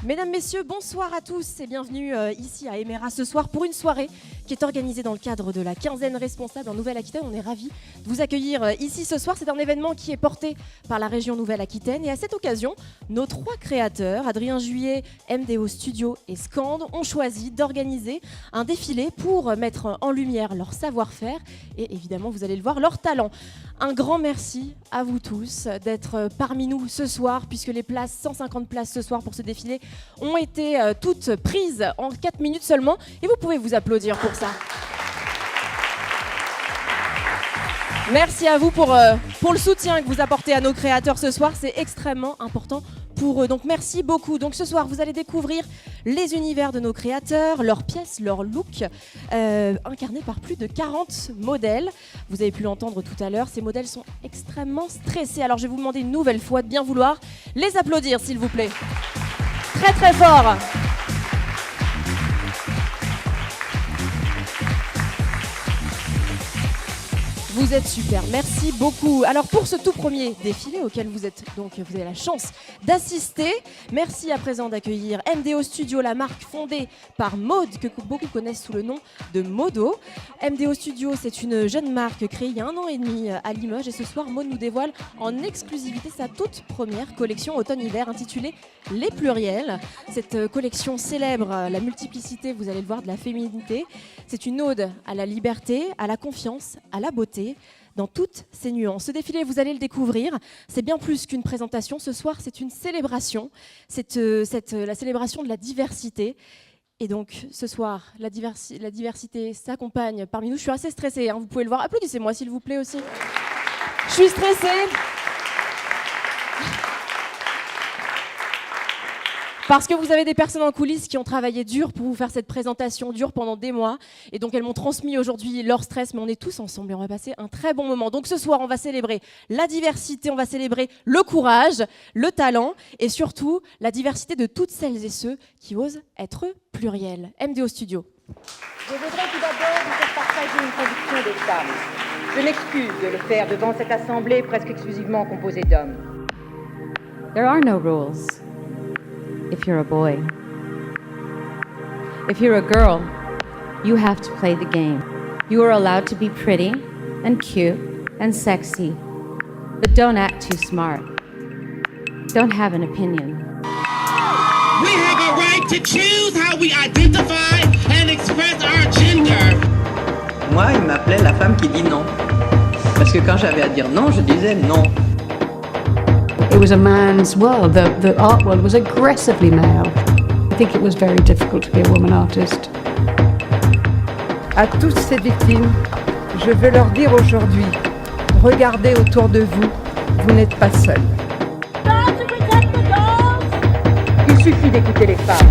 Mesdames, Messieurs, bonsoir à tous et bienvenue ici à Emera ce soir pour une soirée qui est organisée dans le cadre de la quinzaine responsable en Nouvelle-Aquitaine. On est ravis de vous accueillir ici ce soir. C'est un événement qui est porté par la région Nouvelle-Aquitaine et à cette occasion, nos trois créateurs, Adrien Juillet, MDO Studio et Scand, ont choisi d'organiser un défilé pour mettre en lumière leur savoir-faire et évidemment, vous allez le voir, leur talent. Un grand merci à vous tous d'être parmi nous ce soir puisque les places, 150 places ce soir pour ce défilé, ont été toutes prises en 4 minutes seulement et vous pouvez vous applaudir pour ça. Merci à vous pour le soutien que vous apportez à nos créateurs ce soir, c'est extrêmement important pour eux. Donc merci beaucoup. Donc ce soir, vous allez découvrir les univers de nos créateurs, leurs pièces, leurs looks, incarnés par plus de 40 modèles. Vous avez pu l'entendre tout à l'heure, ces modèles sont extrêmement stressés. Alors je vais vous demander une nouvelle fois de bien vouloir les applaudir, s'il vous plaît. Très très fort. Vous êtes super, merci beaucoup. Alors pour ce tout premier défilé auquel vous avez la chance d'assister, merci à présent d'accueillir MDO Studio, la marque fondée par Maud, que beaucoup connaissent sous le nom de Modo. MDO Studio, c'est une jeune marque créée il y a 1 an et demi à Limoges et ce soir, Maud nous dévoile en exclusivité sa toute première collection automne-hiver intitulée Les Pluriels. Cette collection célèbre la multiplicité, vous allez le voir, de la féminité. C'est une ode à la liberté, à la confiance, à la beauté, dans toutes ses nuances. Ce défilé, vous allez le découvrir, c'est bien plus qu'une présentation. Ce soir, c'est une célébration. C'est la célébration de la diversité. Et donc, ce soir, la diversité s'accompagne parmi nous. Je suis assez stressée, hein, vous pouvez le voir. Applaudissez-moi, s'il vous plaît, aussi. Je suis stressée. Parce que vous avez des personnes en coulisses qui ont travaillé dur pour vous faire cette présentation, dure pendant des mois. Et donc elles m'ont transmis aujourd'hui leur stress, mais on est tous ensemble et on va passer un très bon moment. Donc ce soir, on va célébrer la diversité, on va célébrer le courage, le talent et surtout la diversité de toutes celles et ceux qui osent être pluriels. MDO Studio. Je voudrais tout d'abord vous faire partager une conviction des femmes. Je m'excuse de le faire devant cette assemblée presque exclusivement composée d'hommes. There are no rules. If you're a boy. If you're a girl, you have to play the game. You are allowed to be pretty and cute and sexy, but don't act too smart. Don't have an opinion. We have a right to choose how we identify and express our gender. Moi, il m'appelait la femme qui dit non. Parce que quand j'avais à dire non, je disais non. It was a man's world. The art world was aggressively male. I think it was very difficult to be a woman artist. À toutes ces victimes, je veux leur dire aujourd'hui, regardez autour de vous, vous n'êtes pas seuls. Il suffit d'écouter les femmes.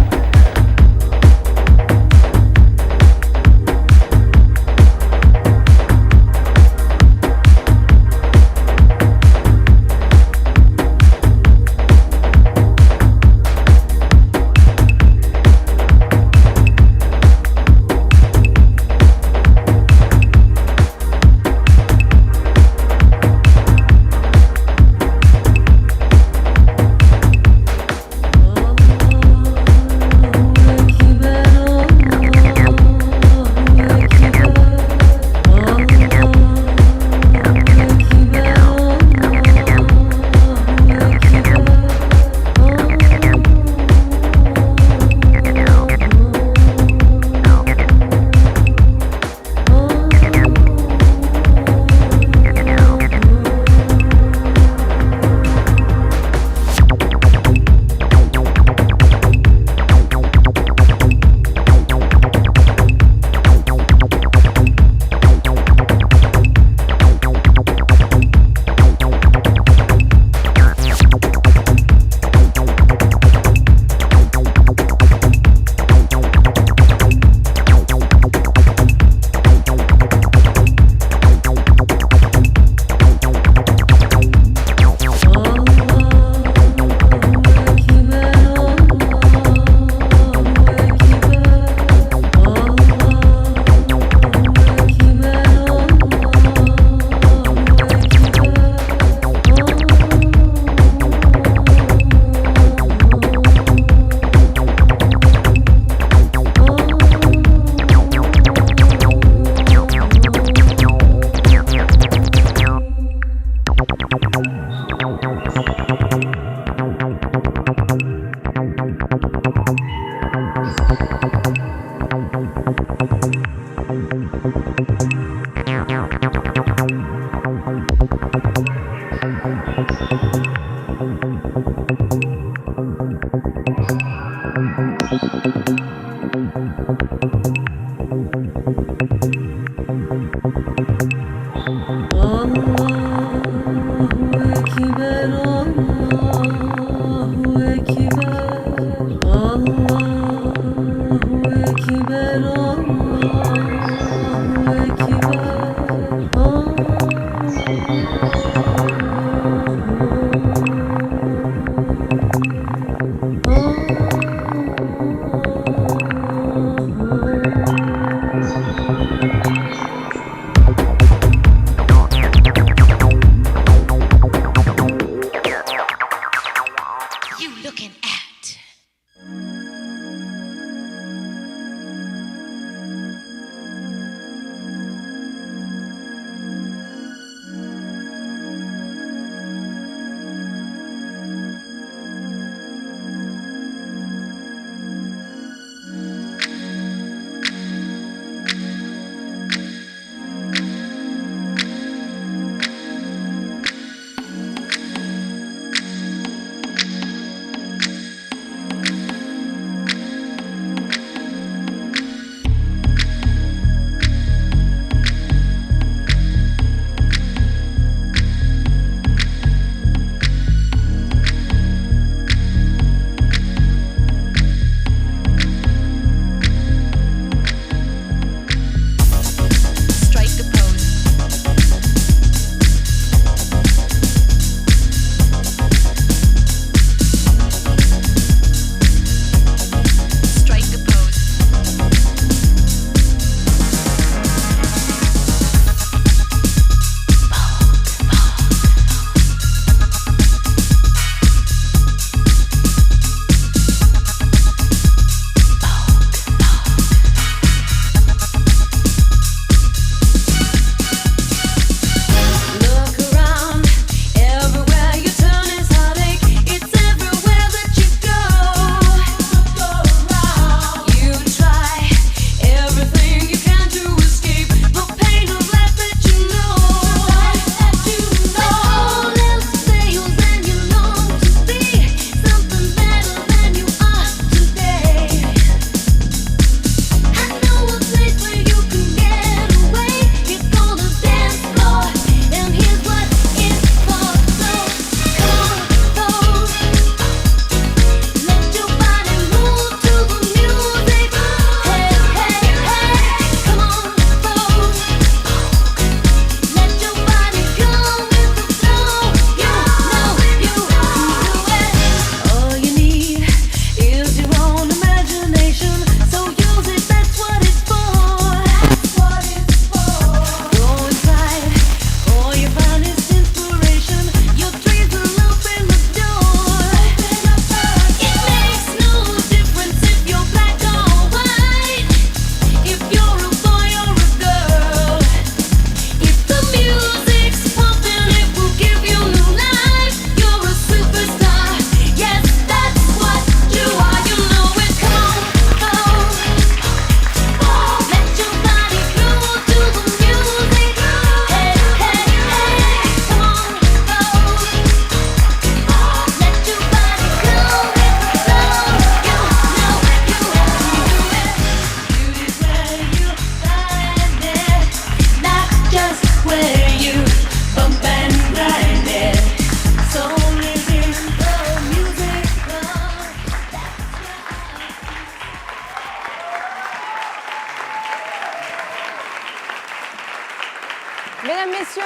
Mesdames, Messieurs,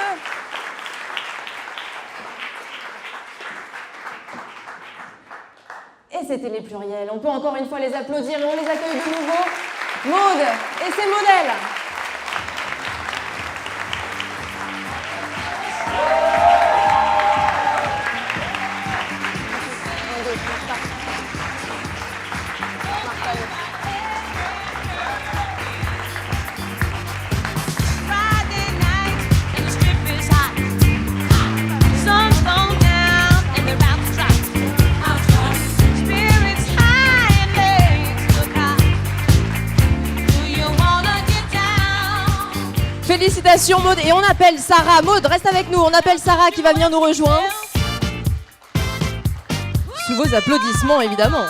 et c'était les pluriels. On peut encore une fois les applaudir et on les accueille de nouveau. Maud et ses modèles. Spirits high and legs look high. Do you wanna get down? Félicitations Maud. Et on appelle Sarah. Maud, reste avec nous. On appelle Sarah qui va venir nous rejoindre. Sous vos applaudissements, évidemment.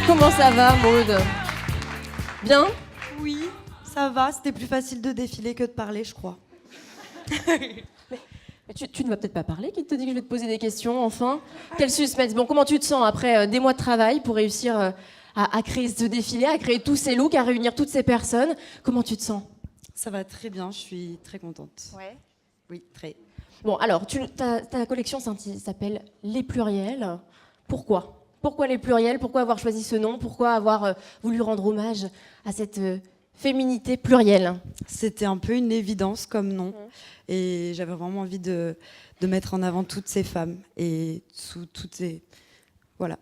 Comment ça va, Maud? Bien? Oui, ça va. C'était plus facile de défiler que de parler, je crois. Mais tu ne vas peut-être pas parler, qui te dit que je vais te poser des questions, enfin? Quel suspense. Bon, comment tu te sens après des mois de travail pour réussir à créer ce défilé, à créer tous ces looks, à réunir toutes ces personnes? Comment tu te sens? Ça va très bien, je suis très contente. Ouais. Oui, très. Bon, alors, ta collection s'appelle Les Pluriels. Pourquoi? Pourquoi Les Pluriels? Pourquoi avoir choisi ce nom? Pourquoi avoir voulu rendre hommage à cette féminité plurielle? C'était un peu une évidence comme nom. Et j'avais vraiment envie de mettre en avant toutes ces femmes. Et toutes ces... Voilà.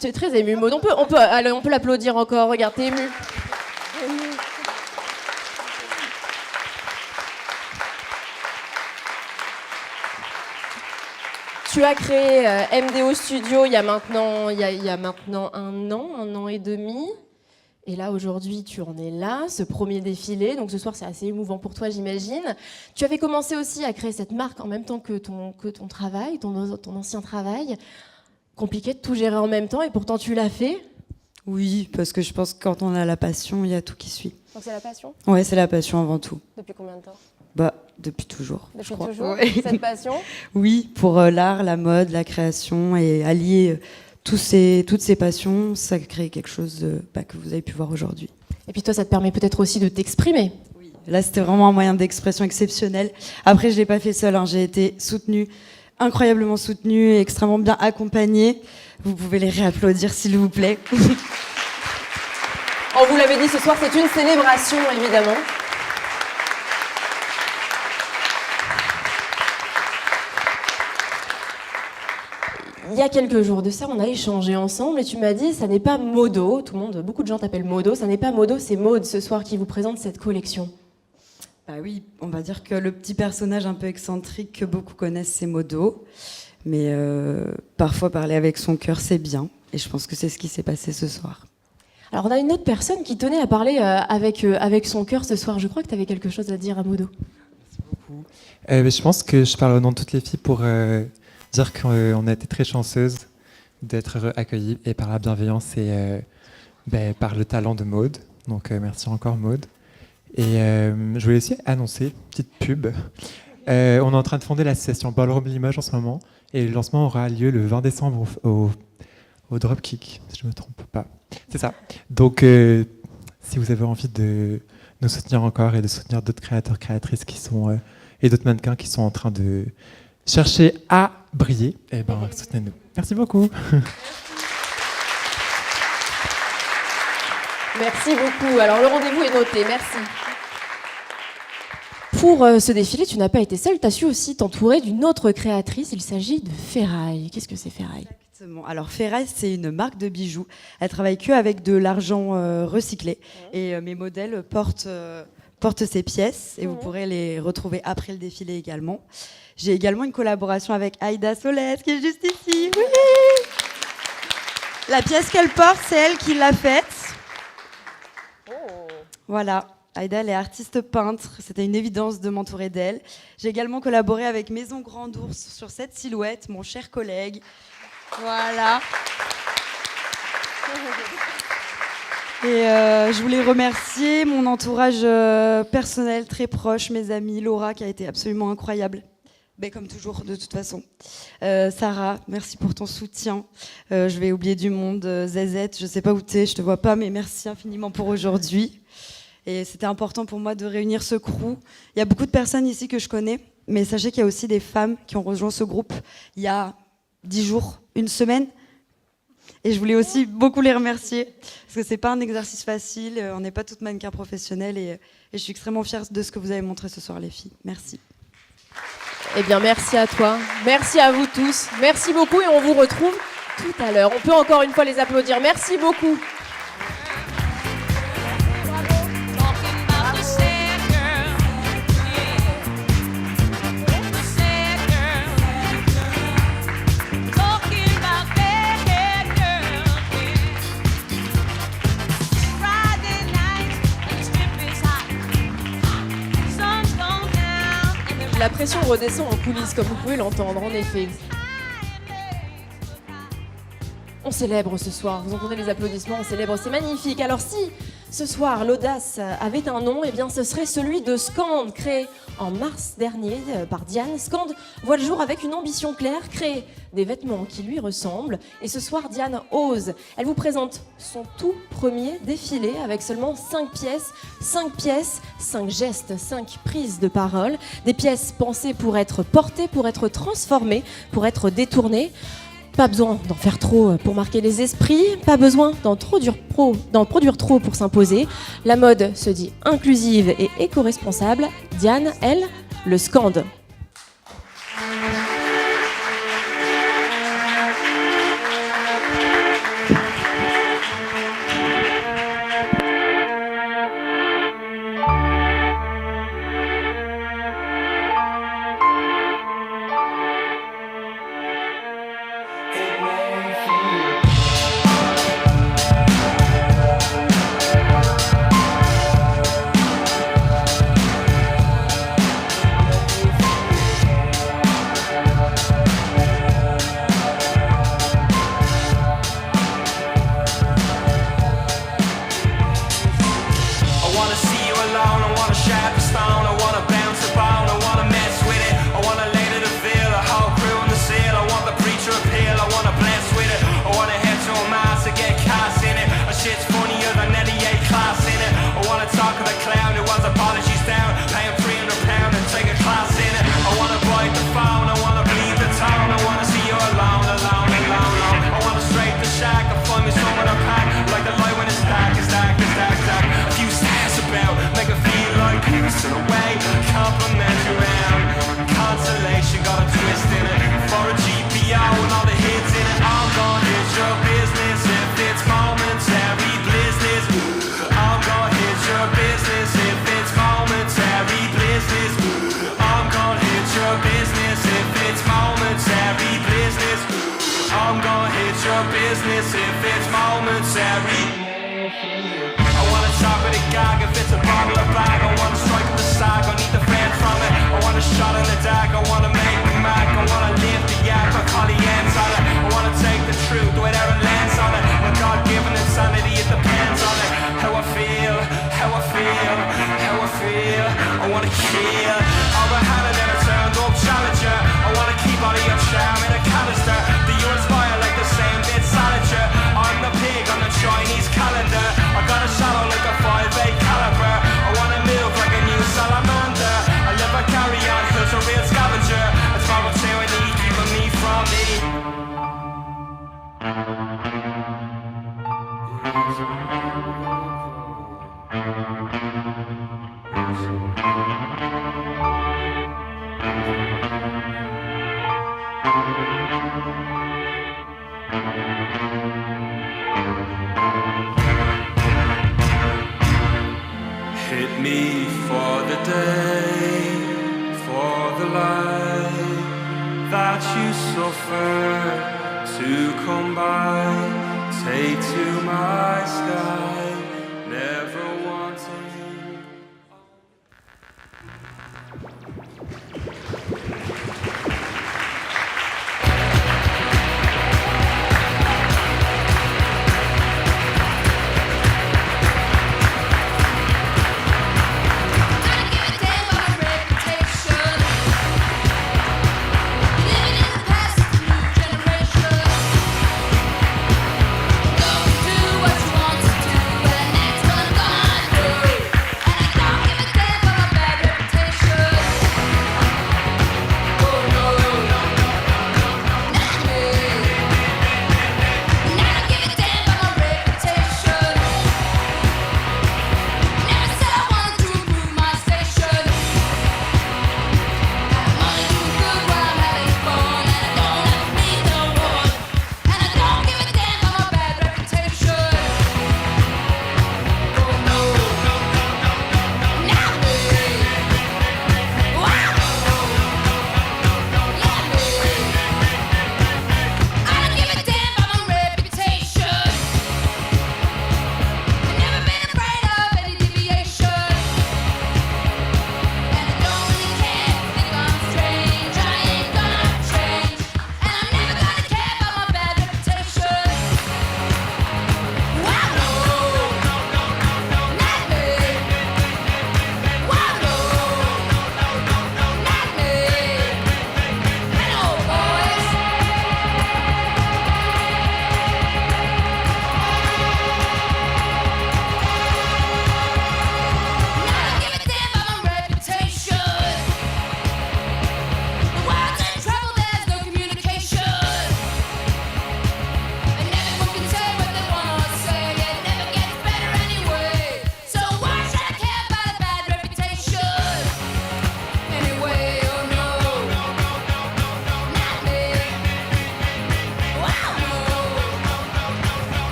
Tu es très émue, Maud. On peut l'applaudir encore. Regarde, t'es émue. Tu as créé MDO Studio il y a maintenant un an et demi. Et là, aujourd'hui, tu en es là, ce premier défilé. Donc ce soir, c'est assez émouvant pour toi, j'imagine. Tu avais commencé aussi à créer cette marque en même temps que ton travail, ton ancien travail. Compliqué de tout gérer en même temps, et pourtant tu l'as fait. Oui, parce que je pense que quand on a la passion, il y a tout qui suit. Donc c'est la passion? Ouais, c'est la passion avant tout. Depuis combien de temps? Depuis toujours. Depuis toujours, ouais. Cette passion? Oui, pour l'art, la mode, la création, et allier toutes ces passions, ça crée quelque chose que vous avez pu voir aujourd'hui. Et puis toi, ça te permet peut-être aussi de t'exprimer. Oui. Là, c'était vraiment un moyen d'expression exceptionnel. Après, je ne l'ai pas fait seule, hein. J'ai été soutenue, incroyablement soutenue et extrêmement bien accompagnée. Vous pouvez les réapplaudir, s'il vous plaît. On vous l'avait dit, ce soir, c'est une célébration, évidemment. Il y a quelques jours de ça, on a échangé ensemble et tu m'as dit, ça n'est pas Modo, beaucoup de gens t'appellent Modo, ça n'est pas Modo, c'est Maud ce soir qui vous présente cette collection. Bah oui, on va dire que le petit personnage un peu excentrique que beaucoup connaissent, c'est Modo. Mais parfois, parler avec son cœur, c'est bien. Et je pense que c'est ce qui s'est passé ce soir. Alors, on a une autre personne qui tenait à parler avec son cœur ce soir. Je crois que tu avais quelque chose à dire à Modo. Merci beaucoup. Je pense que je parle au nom de toutes les filles pour dire qu'on a été très chanceuses d'être accueillies et par la bienveillance et par le talent de Maud. Donc, merci encore, Maud. Et je voulais aussi annoncer, petite pub. On est en train de fonder l'association Ballroom Limoges en ce moment. Et le lancement aura lieu le 20 décembre au Dropkick, si je ne me trompe pas. C'est ça. Donc, si vous avez envie de nous soutenir encore et de soutenir d'autres créateurs, créatrices qui sont, et d'autres mannequins qui sont en train de chercher à briller, eh ben, soutenez-nous. Merci beaucoup. Merci beaucoup. Alors, le rendez-vous est noté. Merci. Pour ce défilé, tu n'as pas été seule, tu as su aussi t'entourer d'une autre créatrice. Il s'agit de Ferraille. Qu'est-ce que c'est Ferraille ? Exactement. Alors Ferraille, c'est une marque de bijoux. Elle travaille que avec de l'argent recyclé. Et mes modèles portent ces pièces et vous pourrez les retrouver après le défilé également. J'ai également une collaboration avec Aïda Solès qui est juste ici. Oui. La pièce qu'elle porte, c'est elle qui l'a faite. Voilà. Aïda, elle est artiste peintre, c'était une évidence de m'entourer d'elle. J'ai également collaboré avec Maison Grand Ours sur cette silhouette, mon cher collègue. Voilà. Et je voulais remercier mon entourage personnel très proche, mes amis, Laura qui a été absolument incroyable. Mais comme toujours, de toute façon. Sarah, merci pour ton soutien. Je vais oublier du monde. Zezette, je ne sais pas où tu es, je ne te vois pas, mais merci infiniment pour aujourd'hui. Et c'était important pour moi de réunir ce crew. Il y a beaucoup de personnes ici que je connais, mais sachez qu'il y a aussi des femmes qui ont rejoint ce groupe il y a 10 jours, une semaine. Et je voulais aussi beaucoup les remercier, parce que c'est pas un exercice facile, on n'est pas toutes mannequins professionnelles, et je suis extrêmement fière de ce que vous avez montré ce soir, les filles. Merci. Eh bien, merci à toi. Merci à vous tous. Merci beaucoup et on vous retrouve tout à l'heure. On peut encore une fois les applaudir. Merci beaucoup. La pression redescend en coulisses, comme vous pouvez l'entendre, en effet. On célèbre ce soir, vous entendez les applaudissements, on célèbre, c'est magnifique. Alors si ce soir l'audace avait un nom, eh bien ce serait celui de Scand, créé en mars dernier par Diane. Scand voit le jour avec une ambition claire, créer des vêtements qui lui ressemblent. Et ce soir, Diane ose. Elle vous présente son tout premier défilé avec seulement 5 pièces, 5 gestes, 5 prises de parole. Des pièces pensées pour être portées, pour être transformées, pour être détournées. Pas besoin d'en faire trop pour marquer les esprits, pas besoin d'en produire trop pour s'imposer. La mode se dit inclusive et éco-responsable. Diane, elle, le scande. Hit me for the day, for the light that you suffer to come by. Take to my sky, never wanting. What's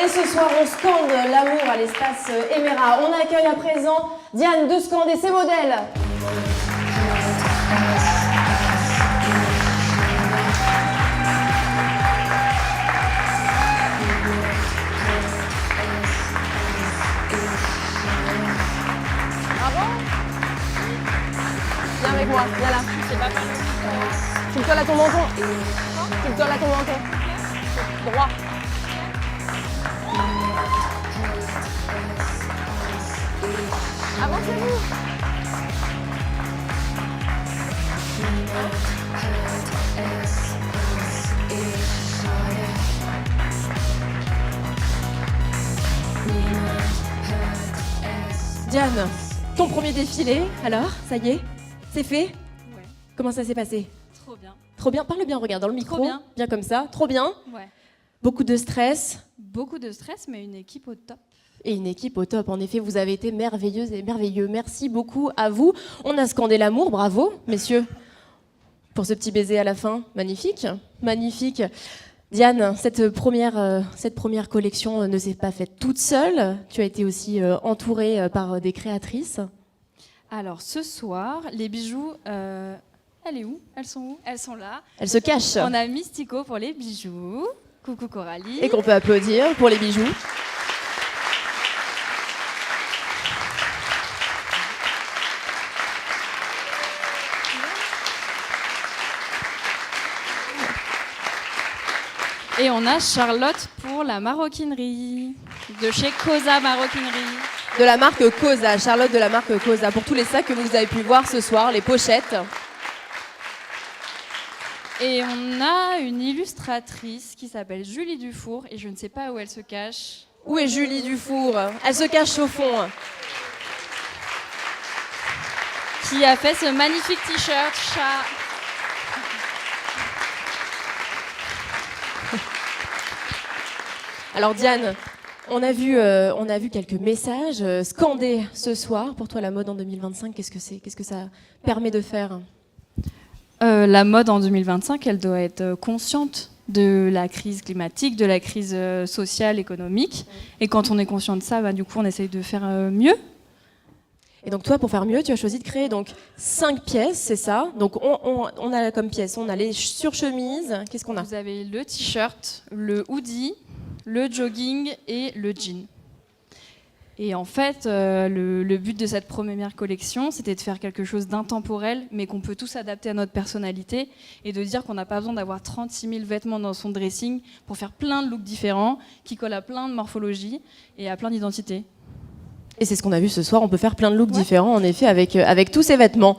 Et ce soir, on scande l'amour à l'espace Emera. On accueille à présent Diane de Scande et ses modèles. Bravo. Viens avec moi, viens là. Tu me colles à ton menton. Tu me colles à ton menton. Droit. Avancez-vous. Diane, ton premier défilé, alors, ça y est, c'est fait? Ouais. Comment ça s'est passé? Trop bien. Trop bien, parle bien, regarde dans le micro. Trop bien. Bien comme ça, trop bien. Ouais. Beaucoup de stress. Beaucoup de stress, mais une équipe au top. Et une équipe au top. En effet, vous avez été merveilleuses et merveilleux. Merci beaucoup à vous. On a scandé l'amour, bravo, messieurs, pour ce petit baiser à la fin. Magnifique, magnifique. Diane, cette première collection ne s'est pas faite toute seule. Tu as été aussi entourée par des créatrices. Alors, ce soir, les bijoux... Elle est où? Elles sont où? Elles sont là. Elles se cachent. On a Mystico pour les bijoux. Coucou Coralie. Et qu'on peut applaudir pour les bijoux. Et on a Charlotte pour la maroquinerie. De chez Cosa Maroquinerie. De la marque Cosa, Charlotte de la marque Cosa. Pour tous les sacs que vous avez pu voir ce soir, les pochettes. Et on a une illustratrice qui s'appelle Julie Dufour. Et je ne sais pas où elle se cache. Où est Julie Dufour? Elle se cache au fond. Qui a fait ce magnifique t-shirt chat. Alors Diane, on a vu quelques messages scandés ce soir. Pour toi, la mode en 2025, qu'est-ce que c'est? Qu'est-ce que ça permet de faire? La mode en 2025, elle doit être consciente de la crise climatique, de la crise sociale, économique. Et quand on est conscient de ça, du coup, on essaye de faire mieux. Et donc toi, pour faire mieux, tu as choisi de créer donc 5 pièces, c'est ça? Donc on a comme pièces, on a les surchemises. Qu'est-ce qu'on a? Vous avez le t-shirt, le hoodie, le jogging et le jean. Et en fait, le but de cette première collection, c'était de faire quelque chose d'intemporel, mais qu'on peut tous adapter à notre personnalité, et de dire qu'on n'a pas besoin d'avoir 36 000 vêtements dans son dressing pour faire plein de looks différents, qui collent à plein de morphologies et à plein d'identités. Et c'est ce qu'on a vu ce soir, on peut faire plein de looks différents, en effet, avec tous ces vêtements.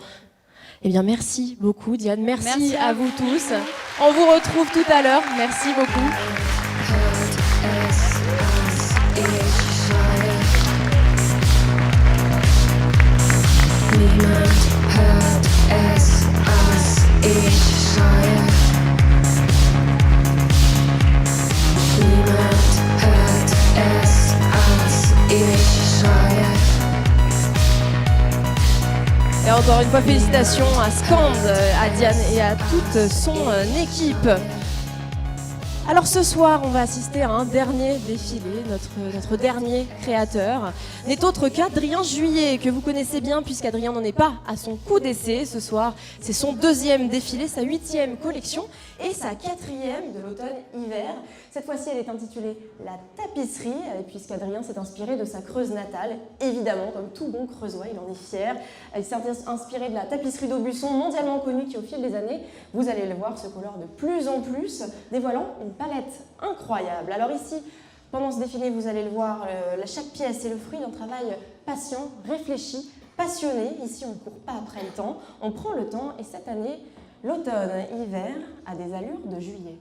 Eh bien, merci beaucoup, Diane. Merci à vous tous. On vous retrouve tout à l'heure. Merci beaucoup. Et encore une fois, félicitations à Scande, à Diane et à toute son équipe. Alors ce soir, on va assister à un dernier défilé. Notre dernier créateur n'est autre qu'Adrien Juillet, que vous connaissez bien puisqu'Adrien n'en est pas à son coup d'essai ce soir. C'est son 2e défilé, sa 8e collection et sa 4e de l'automne-hiver. Cette fois-ci, elle est intitulée La Tapisserie, puisqu'Adrien s'est inspiré de sa Creuse natale. Évidemment, comme tout bon Creusois, il en est fier. Il s'est inspiré de la tapisserie d'Aubusson, mondialement connue, qui au fil des années, vous allez le voir, se colore de plus en plus, dévoilant une palette incroyable. Alors ici, pendant ce défilé, vous allez le voir, chaque pièce est le fruit d'un travail patient, réfléchi, passionné. Ici, on ne court pas après le temps, on prend le temps, et cette année, l'automne-hiver a des allures de juillet.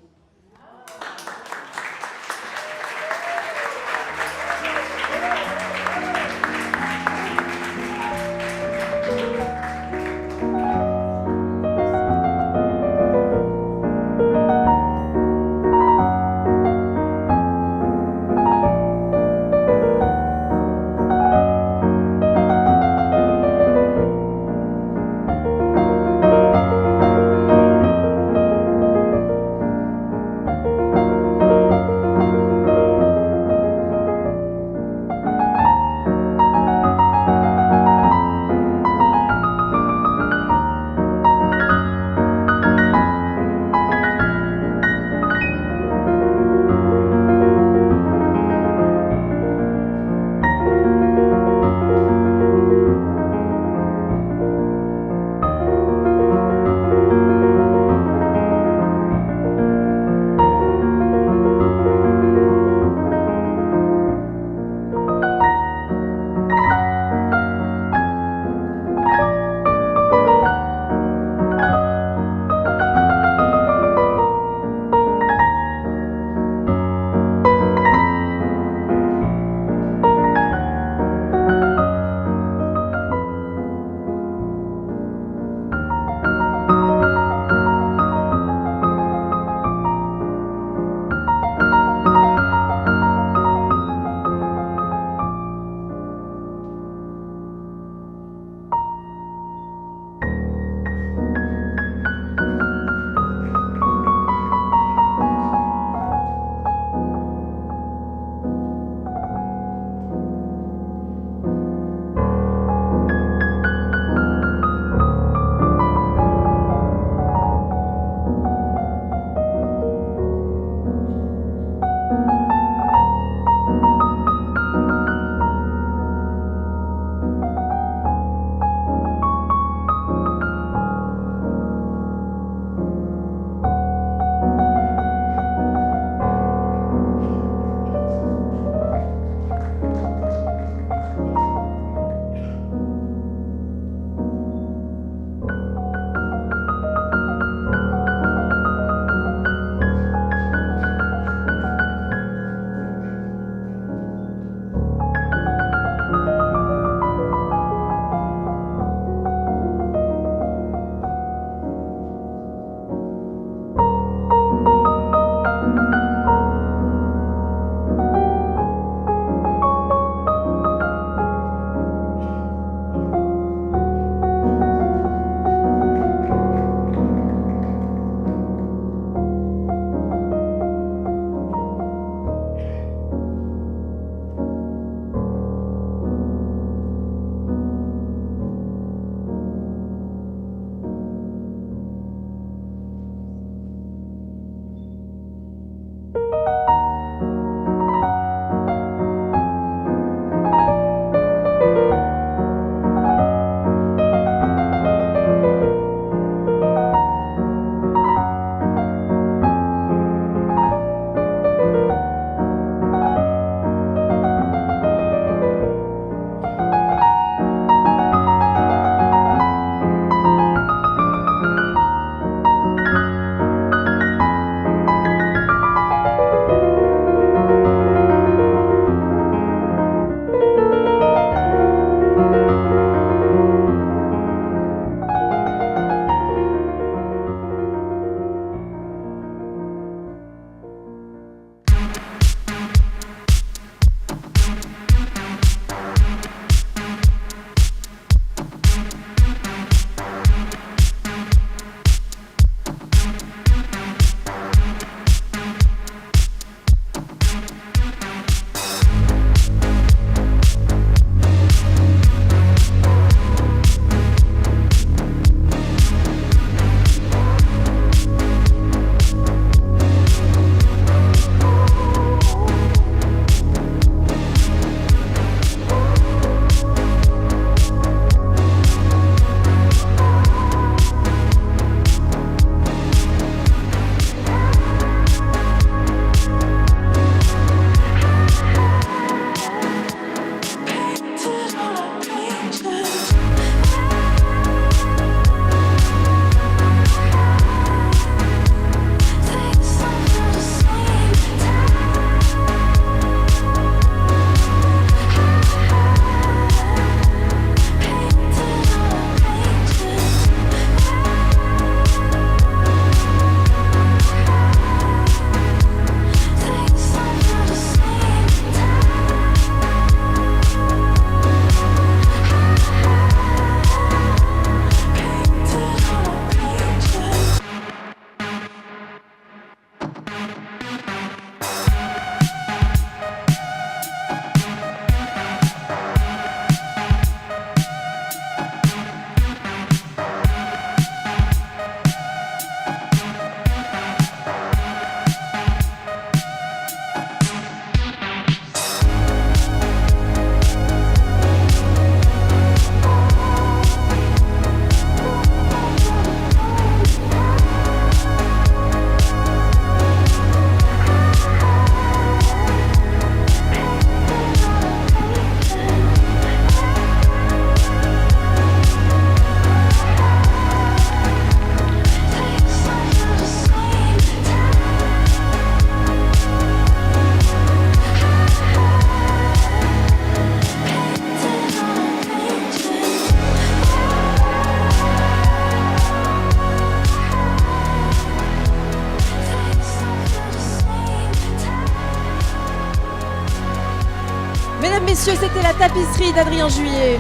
messieurs, c'était la tapisserie d'Adrien Juillet.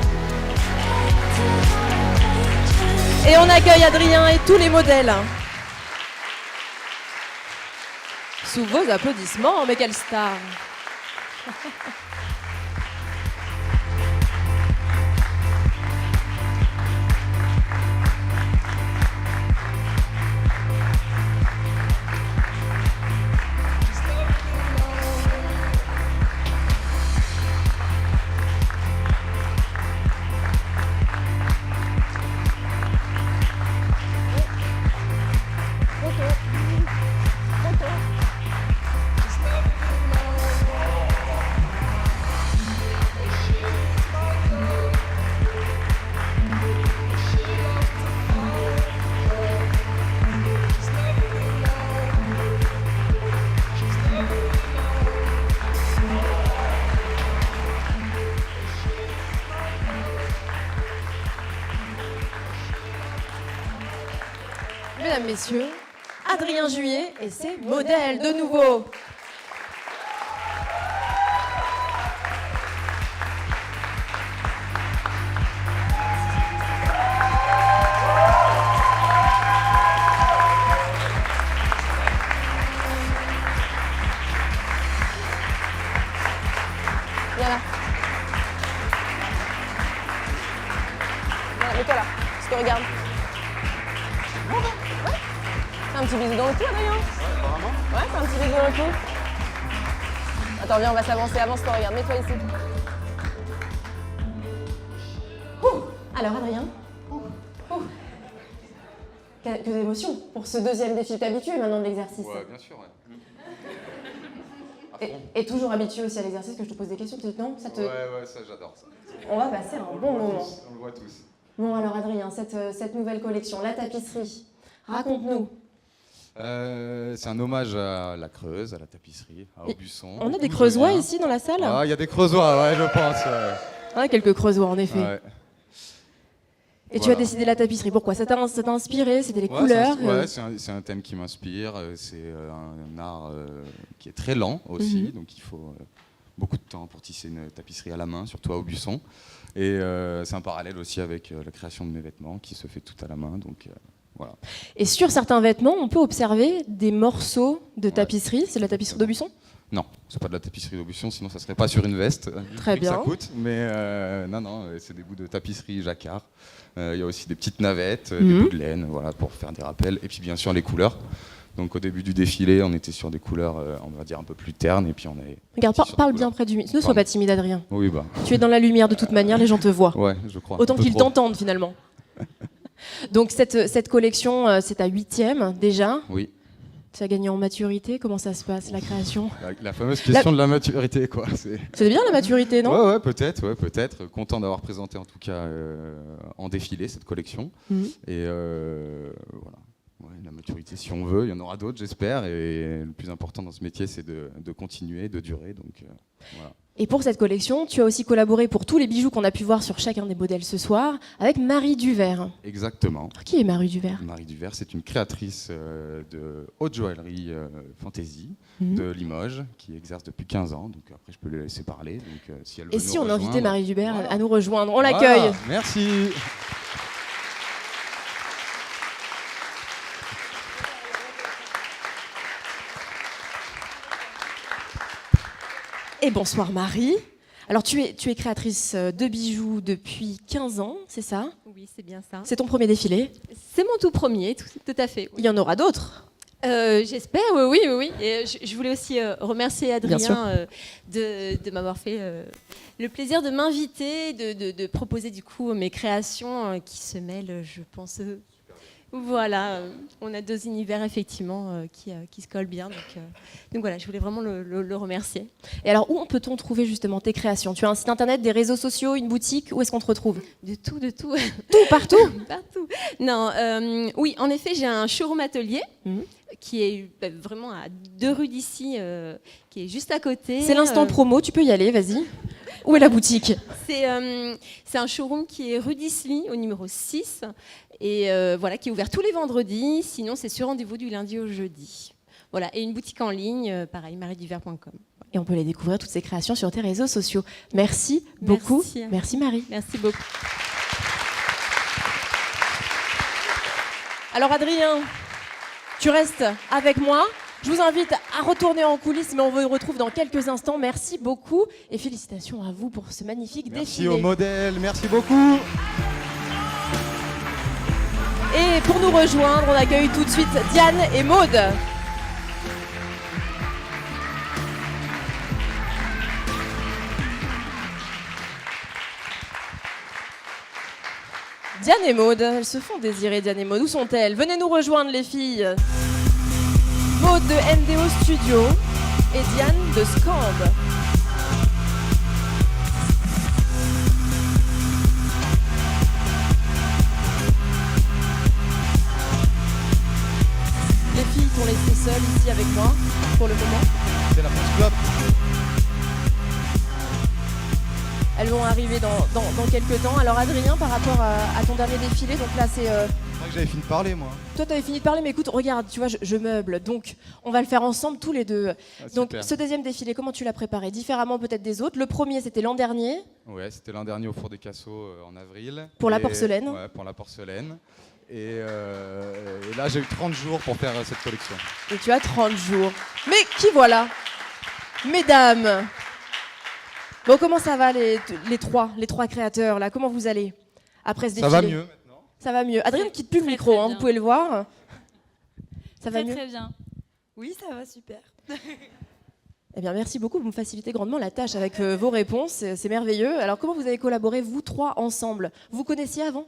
Et on accueille Adrien et tous les modèles. Sous vos applaudissements, mais quelle star! Mesdames, messieurs, Adrien Juillet et ses modèles de nouveau. Voilà. Voilà, mets-toi là, parce que regarde. Un petit bisou dans le cou, Adrien. Ouais, vraiment. Ouais, fais un petit bisou dans le cou. Attends, viens, on va s'avancer. Avance-toi, regarde, mets-toi ici. Alors, Adrien. Quelles émotions pour ce deuxième défi. T'es habitué maintenant de l'exercice? Ouais, bien sûr, ouais. Et toujours habitué aussi à l'exercice, que je te pose des questions, tu dis non, ça te... Ouais, ça j'adore ça. On va passer un bon moment. On le voit tous. Bon, alors Adrien, cette nouvelle collection, la tapisserie, raconte-nous. C'est un hommage à la Creuse, à la tapisserie, à Aubusson. On a des Creusois ici dans la salle? Ah, il y a des Creusois, ouais, je pense. Ah, quelques Creusois, en effet. Ouais. Et voilà. Tu as décidé la tapisserie, pourquoi? Ça t'a inspiré? C'était les couleurs? C'est un thème qui m'inspire. C'est un art qui est très lent aussi, donc il faut beaucoup de temps pour tisser une tapisserie à la main, surtout à Aubusson. Et c'est un parallèle aussi avec la création de mes vêtements qui se fait tout à la main. Donc, voilà. Et sur certains vêtements, on peut observer des morceaux de tapisserie. C'est de la tapisserie d'Aubusson? Non, c'est pas de la tapisserie d'Aubusson, sinon ça serait pas sur une veste. Très bien. Ça coûte, mais non, c'est des bouts de tapisserie jacquard. Il y a aussi des petites navettes, des bouts de laine, voilà, pour faire des rappels. Et puis bien sûr les couleurs. Donc au début du défilé, on était sur des couleurs, on va dire un peu plus ternes, et puis on avait. Regarde, parle bien près du micro. Ne sois pas timide, Adrien. Oui, bah. Tu es dans la lumière de toute manière, les gens te voient. Ouais, je crois. Autant qu'ils t'entendent finalement. Donc cette collection, c'est ta 8e déjà. Oui. Tu as gagné en maturité. Comment ça se passe, la création? La fameuse question de la maturité, quoi. C'est bien la maturité, non? Ouais, peut-être. Content d'avoir présenté en tout cas en défilé cette collection. Et voilà. Ouais, la maturité, si on veut, il y en aura d'autres, j'espère. Et le plus important dans ce métier, c'est de continuer, de durer. Donc, voilà. Et pour cette collection, tu as aussi collaboré pour tous les bijoux qu'on a pu voir sur chacun des modèles ce soir avec Marie Duvert. Exactement. Alors, qui est Marie Duvert? Marie Duvert, c'est une créatrice de haute joaillerie fantasy de Limoges qui exerce depuis 15 ans. Donc après, je peux la laisser parler. Donc, si elle veut Et si on rejoindre, invitait Marie Duvert voilà, à nous rejoindre? On l'accueille. Voilà, merci. Et bonsoir Marie. Alors tu es créatrice de bijoux depuis 15 ans, c'est ça? Oui, c'est bien ça. C'est ton premier défilé? C'est mon tout premier, tout à fait. Oui. Il y en aura d'autres? J'espère, oui. Et je voulais aussi remercier Adrien de m'avoir fait le plaisir de m'inviter, de proposer du coup mes créations qui se mêlent, je pense. Voilà, on a deux univers effectivement qui se collent bien, donc voilà, je voulais vraiment le remercier. Et alors, où peut-on trouver justement tes créations? Tu as un site internet, des réseaux sociaux, une boutique? Où est-ce qu'on te retrouve? De tout. Tout, partout? Partout. Non, oui, en effet, j'ai un showroom atelier qui est vraiment à 2 rues d'ici, qui est juste à côté. C'est l'instant promo, tu peux y aller, vas-y. Où est la boutique? C'est un showroom qui est rue d'Isly, au numéro 6, et voilà, qui est ouvert tous les vendredis. Sinon, c'est sur rendez-vous du lundi au jeudi. Voilà, et une boutique en ligne, pareil, marieduvert.com. Voilà. Et on peut les découvrir, toutes ces créations, sur tes réseaux sociaux. Merci beaucoup. Merci Marie. Merci beaucoup. Alors Adrien, tu restes avec moi. Je vous invite à retourner en coulisses, mais on vous retrouve dans quelques instants. Merci beaucoup et félicitations à vous pour ce magnifique défilé. Merci aux modèles, merci beaucoup. Et pour nous rejoindre, on accueille tout de suite Diane et Maude. Diane et Maude, elles se font désirer, Diane et Maude. Où sont-elles? Venez nous rejoindre, les filles. Maude de MDO Studio et Diane de Scand. Les filles t'ont laissé seules ici avec moi pour le moment. C'est la France Club. Elles vont arriver dans quelques temps. Alors Adrien, par rapport à ton dernier défilé, donc là c'est... C'est vrai que j'avais fini de parler, moi. Toi, tu avais fini de parler, mais écoute, regarde, tu vois, je meuble. Donc, on va le faire ensemble tous les deux. Donc, ce deuxième défilé, comment tu l'as préparé? Différemment peut-être des autres. Le premier, c'était l'an dernier. Ouais, c'était l'an dernier au Four des Cassos en avril. Pour la porcelaine. Ouais, pour la porcelaine. Et là, j'ai eu 30 jours pour faire cette collection. Et tu as 30 jours. Mais qui voilà? Mesdames. Bon, comment ça va les trois créateurs là? Comment vous allez après ce défilé? Ça va mieux maintenant. Ça va mieux. Adrien ne quitte plus le micro, hein, vous pouvez le voir. Ça va mieux? Très bien. Oui, ça va super. Eh bien, merci beaucoup, vous me facilitez grandement la tâche avec vos réponses, c'est merveilleux. Alors, comment vous avez collaboré, vous trois, ensemble? Vous connaissiez avant?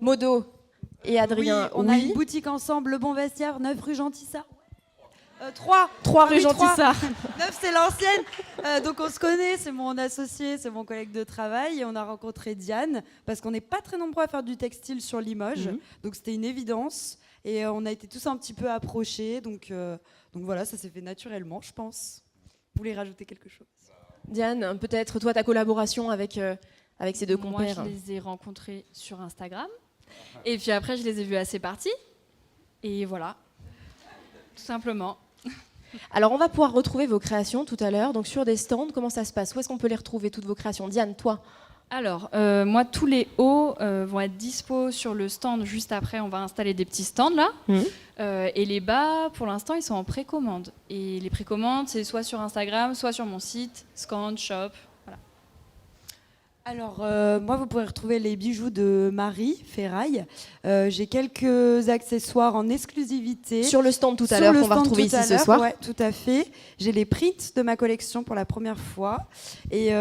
Modo et Adrien, oui. On a une boutique ensemble, Le Bon Vestiaire, 9 rue Gentissart. 3 rue Gentissart. 9, c'est l'ancienne. Donc on se connaît, c'est mon associé, c'est mon collègue de travail. Et on a rencontré Diane, parce qu'on n'est pas très nombreux à faire du textile sur Limoges. Donc c'était une évidence. Et on a été tous un petit peu approchés. Donc voilà, ça s'est fait naturellement, je pense. Vous voulez rajouter quelque chose? Diane, peut-être toi, ta collaboration avec ces deux compères. Moi, je les ai rencontrés sur Instagram. Et puis après, je les ai vus à ces parties. Et voilà, tout simplement. Alors, on va pouvoir retrouver vos créations tout à l'heure. Donc, sur des stands, comment ça se passe? Où est-ce qu'on peut les retrouver, toutes vos créations? Diane, toi? Alors, moi, tous les hauts vont être dispo sur le stand. Juste après, on va installer des petits stands là. Et les bas, pour l'instant, ils sont en précommande. Et les précommandes, c'est soit sur Instagram, soit sur mon site, Scand, Shop. Voilà. Alors, moi, vous pourrez retrouver les bijoux de Marie Ferraille. J'ai quelques accessoires en exclusivité. Sur le stand tout à l'heure, qu'on va retrouver ici ce soir. Oui, tout à fait. J'ai les prints de ma collection pour la première fois. Et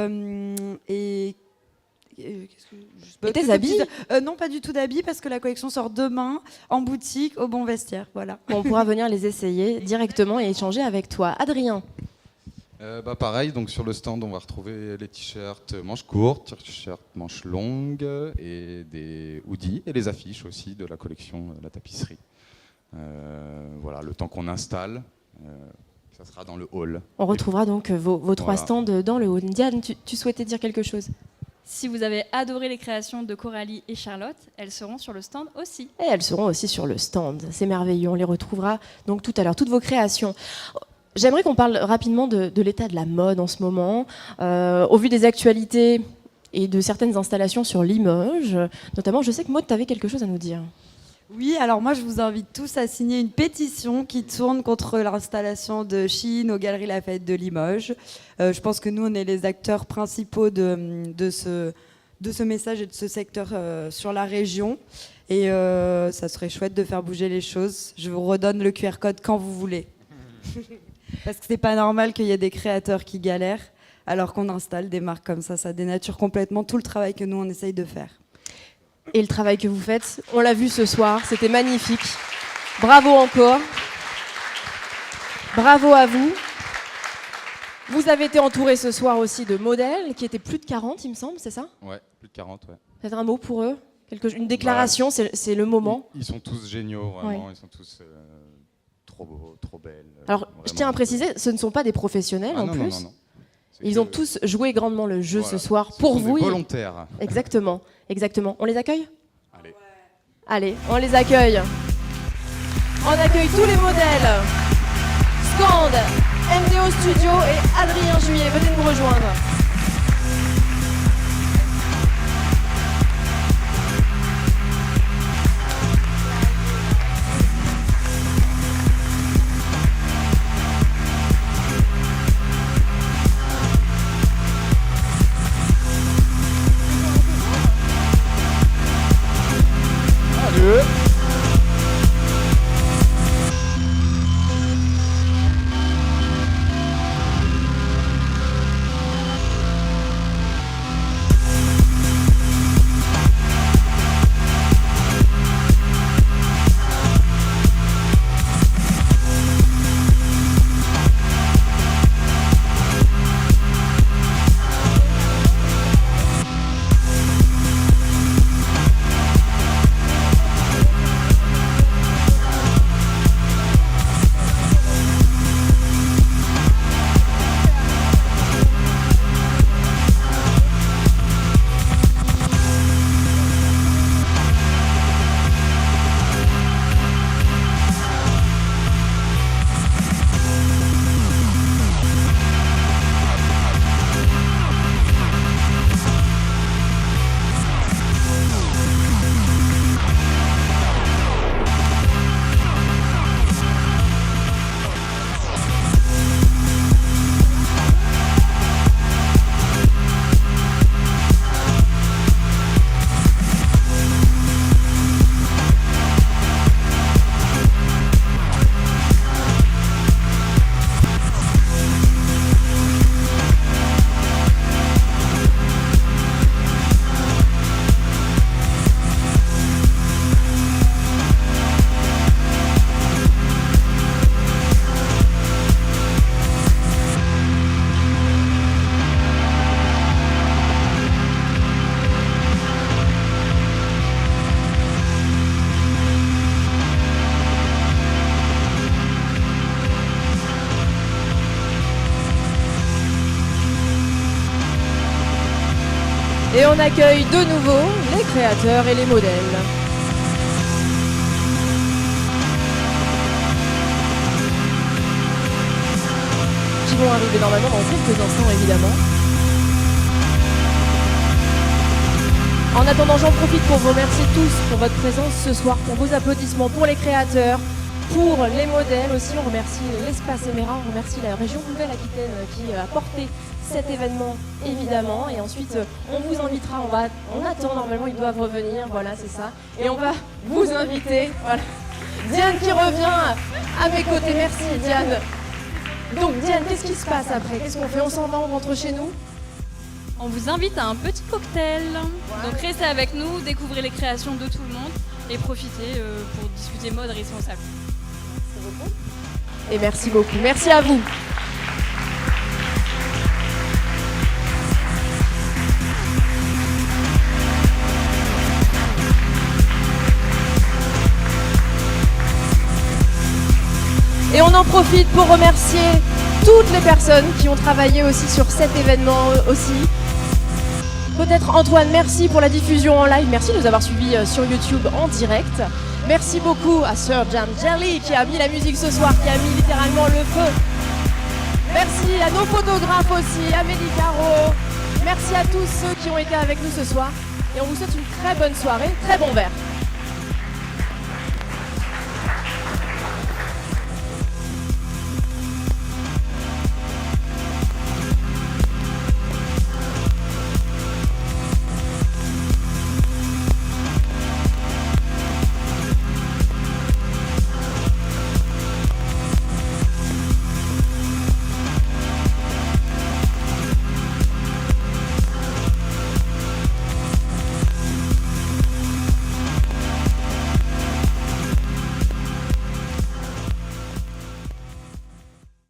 tes habits? Non, pas du tout d'habits, parce que la collection sort demain en boutique au Bon Vestiaire. Voilà. On pourra venir les essayer directement et échanger avec toi. Adrien? Pareil, donc sur le stand, on va retrouver les t-shirts manches courtes, t-shirts manches longues et des hoodies et les affiches aussi de la collection La Tapisserie. Voilà, le temps qu'on installe, ça sera dans le hall. On retrouvera donc vos trois stands dans le hall. Diane, tu souhaitais dire quelque chose? Si vous avez adoré les créations de Coralie et Charlotte, elles seront sur le stand aussi. Et elles seront aussi sur le stand. C'est merveilleux, on les retrouvera donc tout à l'heure, toutes vos créations. J'aimerais qu'on parle rapidement de l'état de la mode en ce moment. Au vu des actualités et de certaines installations sur Limoges, notamment, je sais que Maud, tu avais quelque chose à nous dire. Oui, alors moi je vous invite tous à signer une pétition qui tourne contre l'installation de Shein aux Galeries Lafayette de Limoges. Je pense que nous on est les acteurs principaux de ce message et de ce secteur sur la région. Et ça serait chouette de faire bouger les choses. Je vous redonne le QR code quand vous voulez. Parce que c'est pas normal qu'il y ait des créateurs qui galèrent alors qu'on installe des marques comme ça. Ça dénature complètement tout le travail que nous on essaye de faire. Et le travail que vous faites, on l'a vu ce soir, c'était magnifique. Bravo encore. Bravo à vous. Vous avez été entouré ce soir aussi de modèles qui étaient plus de 40, il me semble, c'est ça? Ouais, plus de 40, ouais. Peut-être un mot pour eux? Une déclaration, c'est le moment. Ils sont tous géniaux, vraiment. Ouais. Ils sont tous trop beaux, trop belles. Alors, je tiens à préciser, ce ne sont pas des professionnels en plus. Non. Ils ont tous joué grandement le jeu ce soir pour vous. Des volontaires. Exactement. On les accueille? Allez, on les accueille. On accueille tous les modèles. Scand MDO Studio et Adrien Juillet. Venez nous rejoindre. Et on accueille de nouveau les créateurs et les modèles. Qui vont arriver normalement dans quelques instants évidemment. En attendant, j'en profite pour vous remercier tous pour votre présence ce soir, pour vos applaudissements, pour les créateurs, pour les modèles aussi. On remercie l'Espace Éméra, on remercie la région Nouvelle-Aquitaine qui a porté cet événement évidemment, et ensuite on vous invitera, on attend, normalement ils doivent revenir, voilà c'est ça, et on va vous inviter, voilà. Diane qui revient à mes côtés, merci Diane. Donc Diane, qu'est-ce qui se passe après? Qu'est-ce qu'on fait? On s'en va, on rentre chez nous? On vous invite à un petit cocktail, donc restez avec nous, découvrez les créations de tout le monde et profitez pour discuter mode responsable. Merci beaucoup. Et merci beaucoup, merci à vous. Et on en profite pour remercier toutes les personnes qui ont travaillé aussi sur cet événement aussi. Peut-être Antoine, merci pour la diffusion en live. Merci de nous avoir suivis sur YouTube en direct. Merci beaucoup à Sir Jam Jelly qui a mis la musique ce soir, qui a mis littéralement le feu. Merci à nos photographes aussi, Amélie Caro. Merci à tous ceux qui ont été avec nous ce soir. Et on vous souhaite une très bonne soirée, très bon verre.